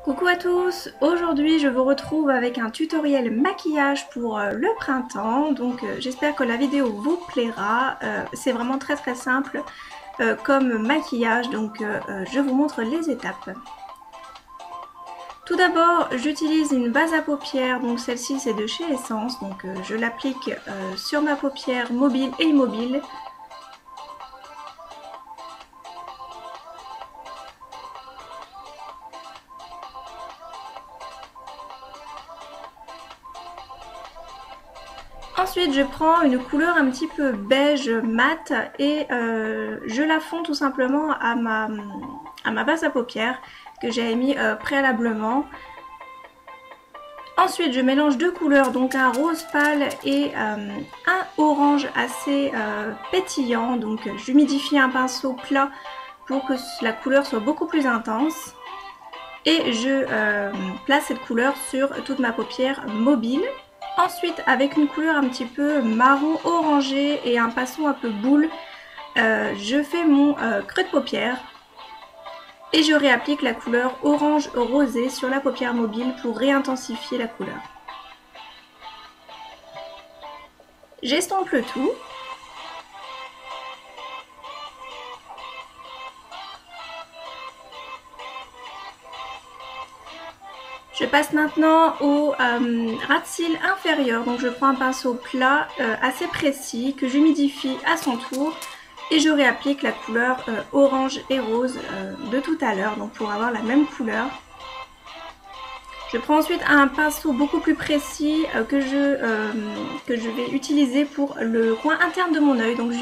Coucou à tous, aujourd'hui je vous retrouve avec un tutoriel maquillage pour le printemps, donc j'espère que la vidéo vous plaira. C'est vraiment très simple comme maquillage, donc je vous montre les étapes. Tout d'abord j'utilise une base à paupières, donc celle-ci c'est de chez Essence, donc je l'applique sur ma paupière mobile et immobile. Ensuite je prends une couleur un petit peu beige mat et je la fonds tout simplement à ma base à paupières que j'avais mis préalablement. Ensuite je mélange deux couleurs, donc un rose pâle et un orange assez pétillant, donc j'humidifie un pinceau plat pour que la couleur soit beaucoup plus intense. Et je place cette couleur sur toute ma paupière mobile. Ensuite, avec une couleur un petit peu marron orangé et un pinceau un peu boule, je fais mon creux de paupière et je réapplique la couleur orange rosé sur la paupière mobile pour réintensifier la couleur. J'estompe le tout. Je passe maintenant au ras de cils inférieur, donc je prends un pinceau plat assez précis que j'humidifie à son tour et je réapplique la couleur orange et rose de tout à l'heure, donc pour avoir la même couleur. Je prends ensuite un pinceau beaucoup plus précis que je vais utiliser pour le coin interne de mon œil, donc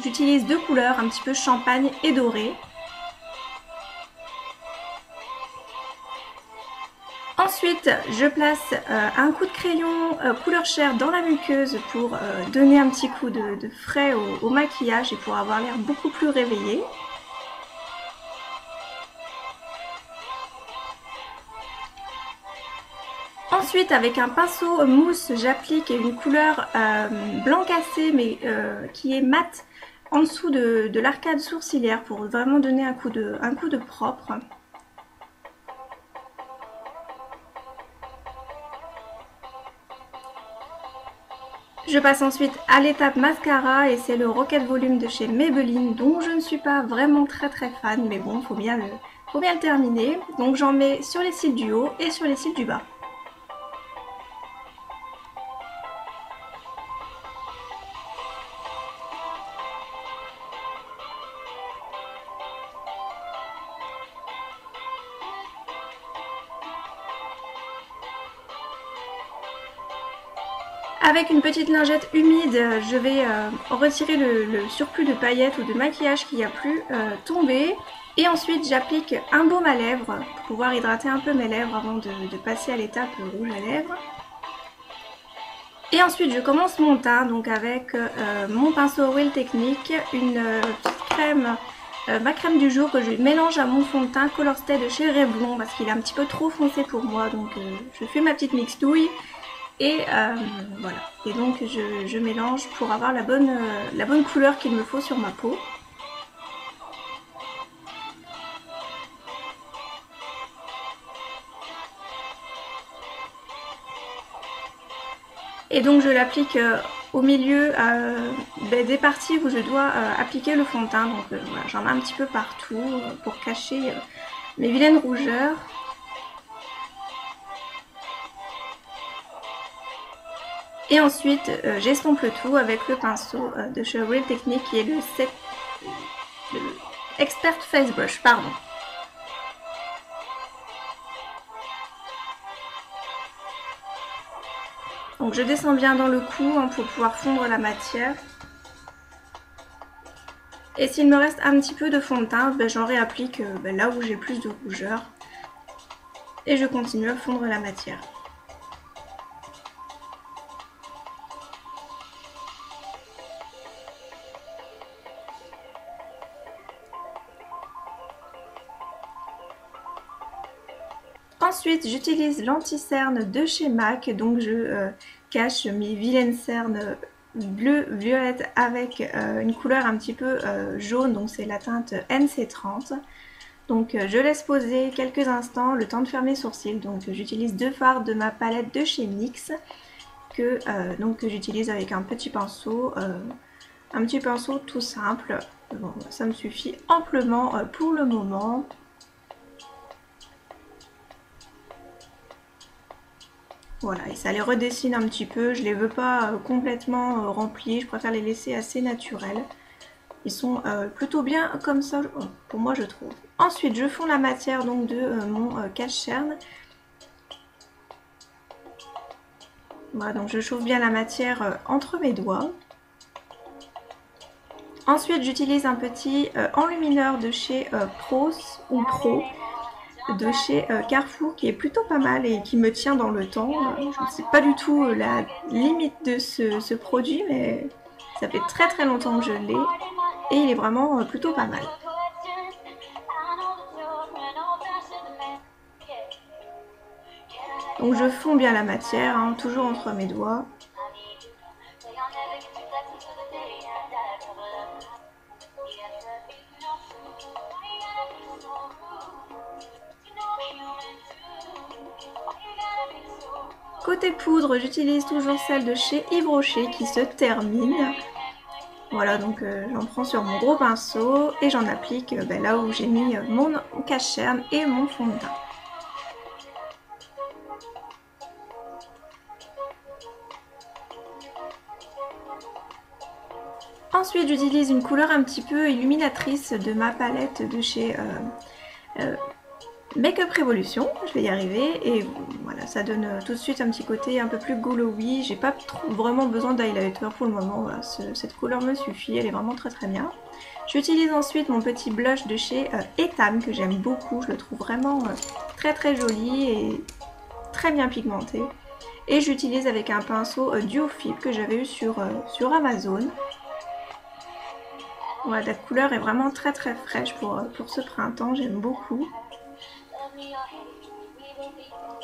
j'utilise deux couleurs, un petit peu champagne et doré. Ensuite, je place un coup de crayon couleur chair dans la muqueuse pour donner un petit coup de frais au maquillage et pour avoir l'air beaucoup plus réveillé. Ensuite, avec un pinceau mousse, j'applique une couleur blanc cassé mais qui est mate en dessous de l'arcade sourcilière pour vraiment donner un coup de propre. Je passe ensuite à l'étape mascara et c'est le Rocket Volume de chez Maybelline dont je ne suis pas vraiment très fan, mais bon, faut bien le terminer. Donc j'en mets sur les cils du haut et sur les cils du bas. Avec une petite lingette humide, je vais retirer le surplus de paillettes ou de maquillage qui a pu tomber. Et ensuite, j'applique un baume à lèvres pour pouvoir hydrater un peu mes lèvres avant de passer à l'étape rouge à lèvres. Et ensuite, je commence mon teint donc avec mon pinceau Real Technique, une petite crème, ma crème du jour que je mélange à mon fond de teint Color Stay de chez Revlon parce qu'il est un petit peu trop foncé pour moi. Donc je fais ma petite mixtouille. Et voilà, et donc je mélange pour avoir la bonne couleur qu'il me faut sur ma peau. Et donc je l'applique au milieu des parties où je dois appliquer le fond de teint. Donc voilà, j'en ai un petit peu partout pour cacher mes vilaines rougeurs. Et ensuite, j'estompe le tout avec le pinceau de chez Real Technique qui est le Expert Face Brush, pardon. Donc je descends bien dans le cou pour pouvoir fondre la matière. Et s'il me reste un petit peu de fond de teint, j'en réapplique là où j'ai plus de rougeur. Et je continue à fondre la matière. Ensuite, j'utilise l'anti-cerne de chez MAC, donc je cache mes vilaines cernes bleu-violette avec une couleur un petit peu jaune, donc c'est la teinte NC30. Donc je laisse poser quelques instants le temps de faire mes sourcils. Donc j'utilise 2 fards de ma palette de chez NYX que j'utilise avec un petit pinceau tout simple. Bon, ça me suffit amplement pour le moment. Voilà, et ça les redessine un petit peu. Je les veux pas complètement remplis, je préfère les laisser assez naturels. Ils sont plutôt bien comme ça, pour moi je trouve. Ensuite, je fonds la matière donc de mon cache-cerne. Voilà, donc je chauffe bien la matière entre mes doigts. Ensuite, j'utilise un petit enlumineur de chez Pro de chez Carrefour qui est plutôt pas mal et qui me tient dans le temps. Je ne sais pas du tout la limite de ce produit, mais ça fait très longtemps que je l'ai et il est vraiment plutôt pas mal. Donc je fonds bien la matière, hein, toujours entre mes doigts. Côté poudre, j'utilise toujours celle de chez Yves Rocher qui se termine. Voilà, donc j'en prends sur mon gros pinceau et j'en applique là où j'ai mis mon cache-cerne et mon fond de teint. Ensuite, j'utilise une couleur un petit peu illuminatrice de ma palette de chez Makeup Revolution, je vais y arriver, et voilà, ça donne tout de suite un petit côté un peu plus glowy. J'ai pas vraiment besoin d'highlighter pour le moment, voilà, cette couleur me suffit, elle est vraiment très bien. J'utilise ensuite mon petit blush de chez Etam que j'aime beaucoup, je le trouve vraiment très joli et très bien pigmenté. Et j'utilise avec un pinceau Duo Fib que j'avais eu sur Amazon. Voilà, la couleur est vraiment très fraîche pour ce printemps, j'aime beaucoup.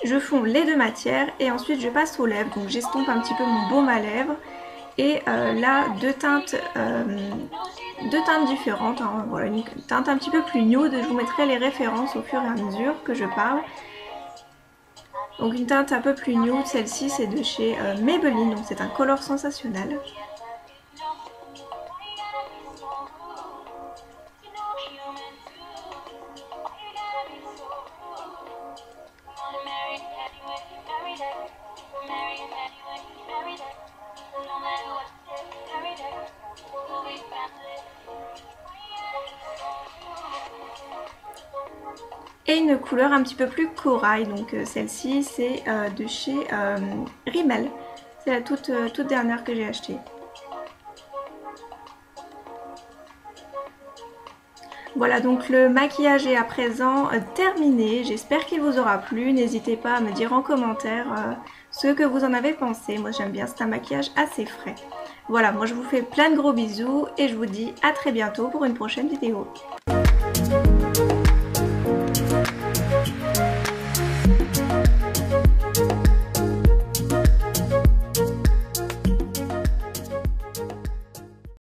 Je fonds les 2 matières et ensuite je passe aux lèvres, donc j'estompe un petit peu mon baume à lèvres. Et là, deux teintes différentes, hein, voilà, une teinte un petit peu plus nude, je vous mettrai les références au fur et à mesure que je parle. Donc une teinte un peu plus nude, celle-ci c'est de chez Maybelline, donc c'est un color sensationnel. Et une couleur un petit peu plus corail, donc celle-ci c'est de chez Rimmel, c'est la toute dernière que j'ai achetée. Voilà, donc le maquillage est à présent terminé, j'espère qu'il vous aura plu, n'hésitez pas à me dire en commentaire ce que vous en avez pensé. Moi j'aime bien, c'est un maquillage assez frais. Voilà, moi je vous fais plein de gros bisous et je vous dis à très bientôt pour une prochaine vidéo.